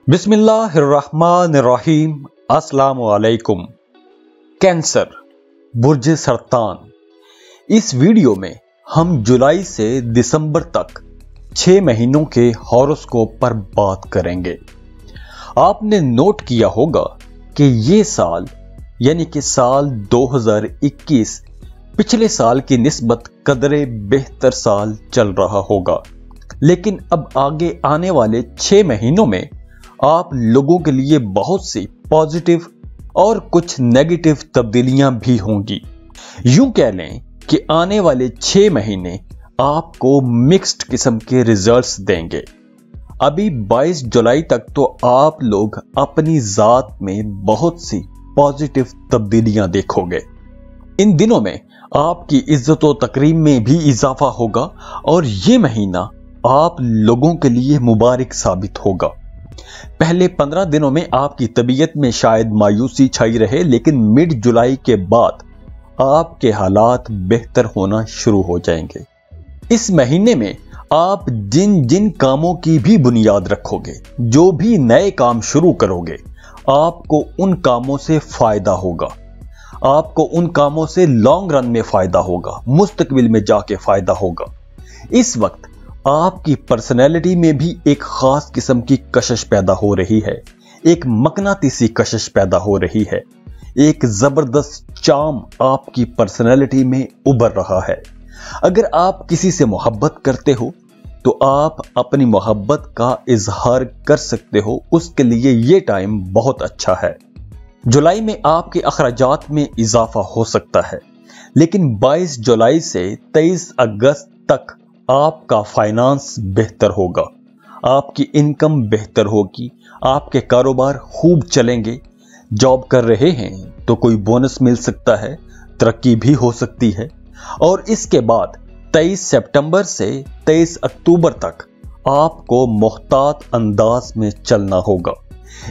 बिस्मिल्लाहिर्रहमानिर्रहीम। अस्सलाम वालेकुम। कैंसर, बुर्ज सरतान। इस वीडियो में हम जुलाई से दिसंबर तक 6 महीनों के हॉरोस्कोप पर बात करेंगे। आपने नोट किया होगा कि ये साल यानी कि साल 2021 पिछले साल की निस्बत कदरे बेहतर साल चल रहा होगा, लेकिन अब आगे आने वाले 6 महीनों में आप लोगों के लिए बहुत सी पॉजिटिव और कुछ नेगेटिव तब्दीलियां भी होंगी। यूं कह लें कि आने वाले 6 महीने आपको मिक्स्ड किस्म के रिजल्ट्स देंगे। अभी 22 जुलाई तक तो आप लोग अपनी जात में बहुत सी पॉजिटिव तब्दीलियां देखोगे। इन दिनों में आपकी इज्जत व तकरीम में भी इजाफा होगा और ये महीना आप लोगों के लिए मुबारक साबित होगा। पहले 15 दिनों में आपकी तबीयत में शायद मायूसी छाई रहे, लेकिन मिड जुलाई के बाद आपके हालात बेहतर होना शुरू हो जाएंगे। इस महीने में आप जिन जिन कामों की भी बुनियाद रखोगे, जो भी नए काम शुरू करोगे, आपको उन कामों से फायदा होगा। आपको उन कामों से लॉन्ग रन में फायदा होगा, मुस्तकबिल में जाके फायदा होगा। इस वक्त आपकी पर्सनैलिटी में भी एक खास किस्म की कशिश पैदा हो रही है, एक मकनातीसी कशिश पैदा हो रही है, एक जबरदस्त चार्म आपकी पर्सनैलिटी में उभर रहा है। अगर आप किसी से मोहब्बत करते हो तो आप अपनी मोहब्बत का इजहार कर सकते हो, उसके लिए ये टाइम बहुत अच्छा है। जुलाई में आपके अखराजात में इजाफा हो सकता है, लेकिन 22 जुलाई से 23 अगस्त तक आपका फाइनेंस बेहतर होगा, आपकी इनकम बेहतर होगी, आपके कारोबार खूब चलेंगे। जॉब कर रहे हैं तो कोई बोनस मिल सकता है, तरक्की भी हो सकती है। और इसके बाद 23 सितंबर से 23 अक्टूबर तक आपको मोहतात अंदाज में चलना होगा।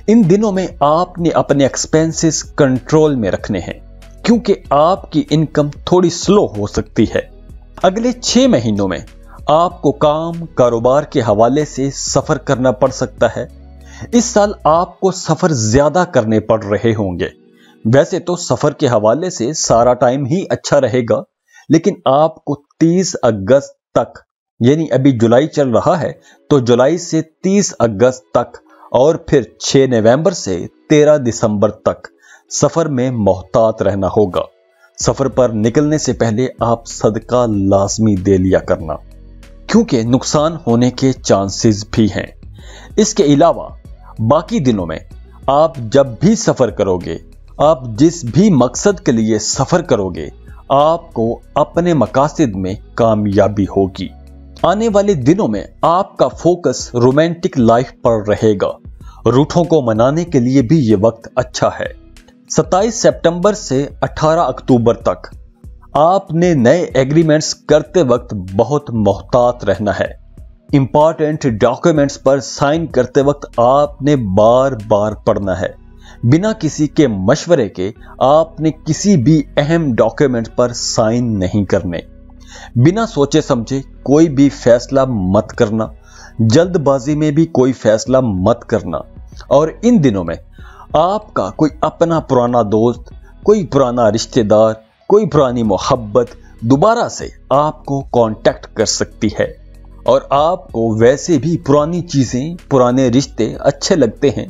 इन दिनों में आपने अपने एक्सपेंसेस कंट्रोल में रखने हैं, क्योंकि आपकी इनकम थोड़ी स्लो हो सकती है। अगले 6 महीनों में आपको काम कारोबार के हवाले से सफर करना पड़ सकता है। इस साल आपको सफर ज्यादा करने पड़ रहे होंगे। वैसे तो सफर के हवाले से सारा टाइम ही अच्छा रहेगा, लेकिन आपको 30 अगस्त तक, यानी अभी जुलाई चल रहा है तो जुलाई से 30 अगस्त तक और फिर 6 नवंबर से 13 दिसंबर तक सफर में मोहतात रहना होगा। सफर पर निकलने से पहले आप सदका लाजमी दे लिया करना, क्योंकि नुकसान होने के चांसेस भी हैं। इसके अलावा बाकी दिनों में आप जब भी सफर करोगे, आप जिस भी मकसद के लिए सफर करोगे, आपको अपने मकासद में कामयाबी होगी। आने वाले दिनों में आपका फोकस रोमांटिक लाइफ पर रहेगा। रूठों को मनाने के लिए भी ये वक्त अच्छा है। 27 सितंबर से 18 अक्टूबर तक आपने नए एग्रीमेंट्स करते वक्त बहुत मोहतात रहना है। इंपॉर्टेंट डॉक्यूमेंट्स पर साइन करते वक्त आपने बार बार पढ़ना है। बिना किसी के मशवरे के आपने किसी भी अहम डॉक्यूमेंट पर साइन नहीं करने। बिना सोचे समझे कोई भी फैसला मत करना, जल्दबाजी में भी कोई फैसला मत करना। और इन दिनों में आपका कोई अपना पुराना दोस्त, कोई पुराना रिश्तेदार, कोई पुरानी मोहब्बत दोबारा से आपको कांटेक्ट कर सकती है। और आपको वैसे भी पुरानी चीजें, पुराने रिश्ते अच्छे लगते हैं,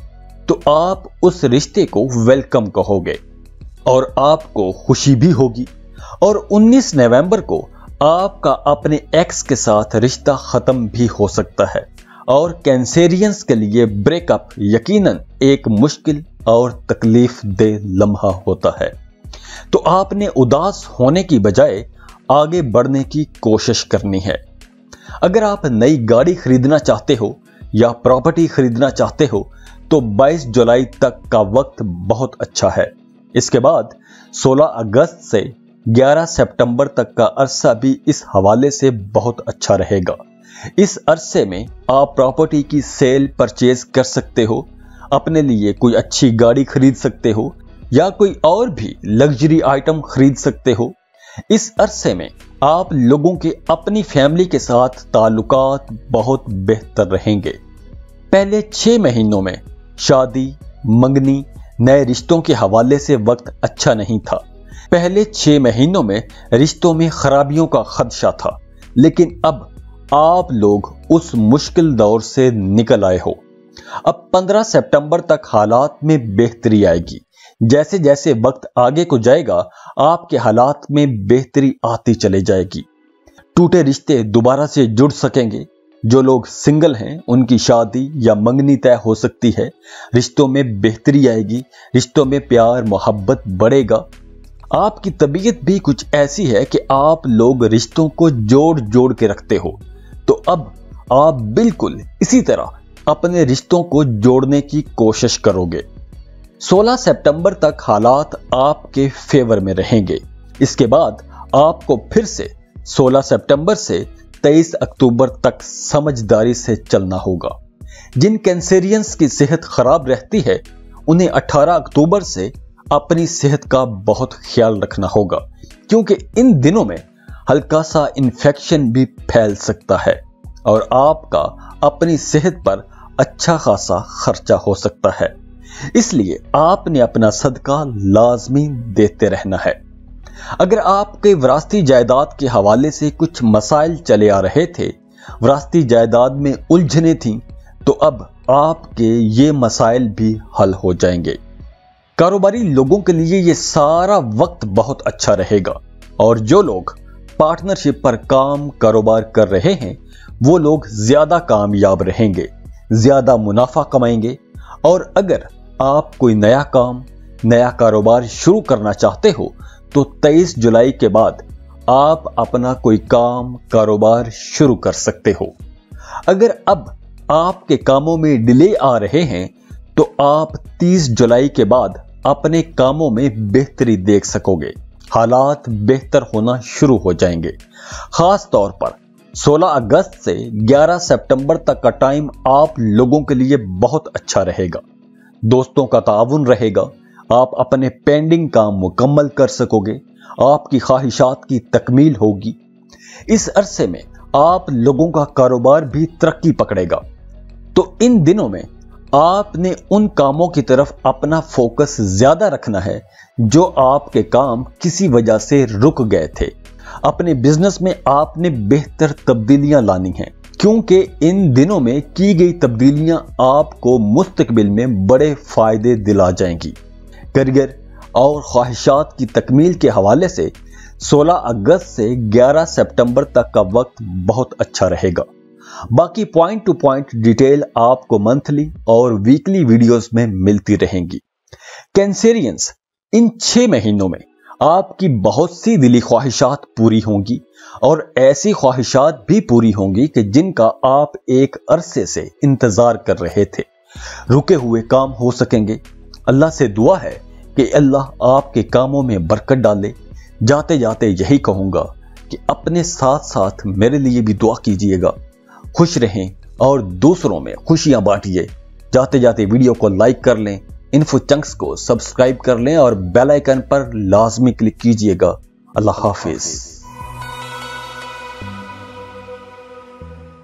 तो आप उस रिश्ते को वेलकम कहोगे और आपको खुशी भी होगी। और 19 नवंबर को आपका अपने एक्स के साथ रिश्ता खत्म भी हो सकता है। और कैंसेरियंस के लिए ब्रेकअप यकीनन एक मुश्किल और तकलीफ दे लम्हा होता है। तो आपने उदास होने की बजाय आगे बढ़ने की कोशिश करनी है। अगर आप नई गाड़ी खरीदना चाहते हो या प्रॉपर्टी खरीदना चाहते हो तो 22 जुलाई तक का वक्त बहुत अच्छा है। इसके बाद 16 अगस्त से 11 सितंबर तक का अरसा भी इस हवाले से बहुत अच्छा रहेगा। इस अरसे में आप प्रॉपर्टी की सेल परचेज कर सकते हो, अपने लिए कोई अच्छी गाड़ी खरीद सकते हो या कोई और भी लग्जरी आइटम खरीद सकते हो। इस अरसे में आप लोगों के अपनी फैमिली के साथ ताल्लुकात बहुत बेहतर रहेंगे। पहले 6 महीनों में शादी, मंगनी, नए रिश्तों के हवाले से वक्त अच्छा नहीं था। पहले 6 महीनों में रिश्तों में खराबियों का खदशा था, लेकिन अब आप लोग उस मुश्किल दौर से निकल आए हो। अब 15 सितंबर तक हालात में बेहतरी आएगी। जैसे जैसे वक्त आगे को जाएगा, आपके हालात में बेहतरी आती चले जाएगी। टूटे रिश्ते दोबारा से जुड़ सकेंगे। जो लोग सिंगल हैं, उनकी शादी या मंगनी तय हो सकती है। रिश्तों में बेहतरी आएगी, रिश्तों में प्यार मोहब्बत बढ़ेगा। आपकी तबीयत भी कुछ ऐसी है कि आप लोग रिश्तों को जोड़ जोड़ के रखते हो, तो अब आप बिल्कुल इसी तरह अपने रिश्तों को जोड़ने की कोशिश करोगे। 16 सितंबर तक हालात आपके फेवर में रहेंगे। इसके बाद आपको फिर से 16 सितंबर से 23 अक्टूबर तक समझदारी से चलना होगा। जिन कैंसेरियंस की सेहत खराब रहती है, उन्हें 18 अक्टूबर से अपनी सेहत का बहुत ख्याल रखना होगा, क्योंकि इन दिनों में हल्का सा इन्फेक्शन भी फैल सकता है और आपका अपनी सेहत पर अच्छा खासा खर्चा हो सकता है। इसलिए आपने अपना सदका लाजमी देते रहना है। अगर आपके विरासती जायदाद के हवाले से कुछ मसाइल चले आ रहे थे, विरासती जायदाद में उलझने थी, तो अब आपके ये मसाइल भी हल हो जाएंगे। कारोबारी लोगों के लिए ये सारा वक्त बहुत अच्छा रहेगा, और जो लोग पार्टनरशिप पर काम कारोबार कर रहे हैं, वो लोग ज्यादा कामयाब रहेंगे, ज्यादा मुनाफा कमाएंगे। और अगर आप कोई नया काम, नया कारोबार शुरू करना चाहते हो, तो 23 जुलाई के बाद आप अपना कोई काम कारोबार शुरू कर सकते हो। अगर अब आपके कामों में डिले आ रहे हैं, तो आप 30 जुलाई के बाद अपने कामों में बेहतरी देख सकोगे। हालात बेहतर होना शुरू हो जाएंगे। खास तौर पर 16 अगस्त से 11 सितंबर तक का टाइम आप लोगों के लिए बहुत अच्छा रहेगा। दोस्तों का ताउन रहेगा, आप अपने पेंडिंग काम मुकम्मल कर सकोगे, आपकी ख्वाहिशात की तकमील होगी। इस अरसे में आप लोगों का कारोबार भी तरक्की पकड़ेगा। तो इन दिनों में आपने उन कामों की तरफ अपना फोकस ज्यादा रखना है जो आपके काम किसी वजह से रुक गए थे। अपने बिजनेस में आपने बेहतर तब्दीलियां लानी हैं, क्योंकि इन दिनों में की गई तब्दीलियां आपको मुस्तकबिल में बड़े फायदे दिला जाएंगी। करियर और ख्वाहिशात की तकमील के हवाले से 16 अगस्त से 11 सितंबर तक का वक्त बहुत अच्छा रहेगा। बाकी पॉइंट टू पॉइंट डिटेल आपको मंथली और वीकली वीडियोस में मिलती रहेंगी। कैंसेरियंस, इन 6 महीनों में आपकी बहुत सी दिली ख्वाहिशात पूरी होंगी, और ऐसी ख्वाहिशात भी पूरी होंगी कि जिनका आप एक अरसे से इंतजार कर रहे थे। रुके हुए काम हो सकेंगे। अल्लाह से दुआ है कि अल्लाह आपके कामों में बरकत डाले। जाते जाते यही कहूंगा कि अपने साथ साथ मेरे लिए भी दुआ कीजिएगा। खुश रहें और दूसरों में खुशियां बांटिए। जाते जाते वीडियो को लाइक कर लें, इन्फो चंक्स को सब्सक्राइब कर लें और बेल आइकन पर लाजमी क्लिक कीजिएगा। अल्लाह हाफिज।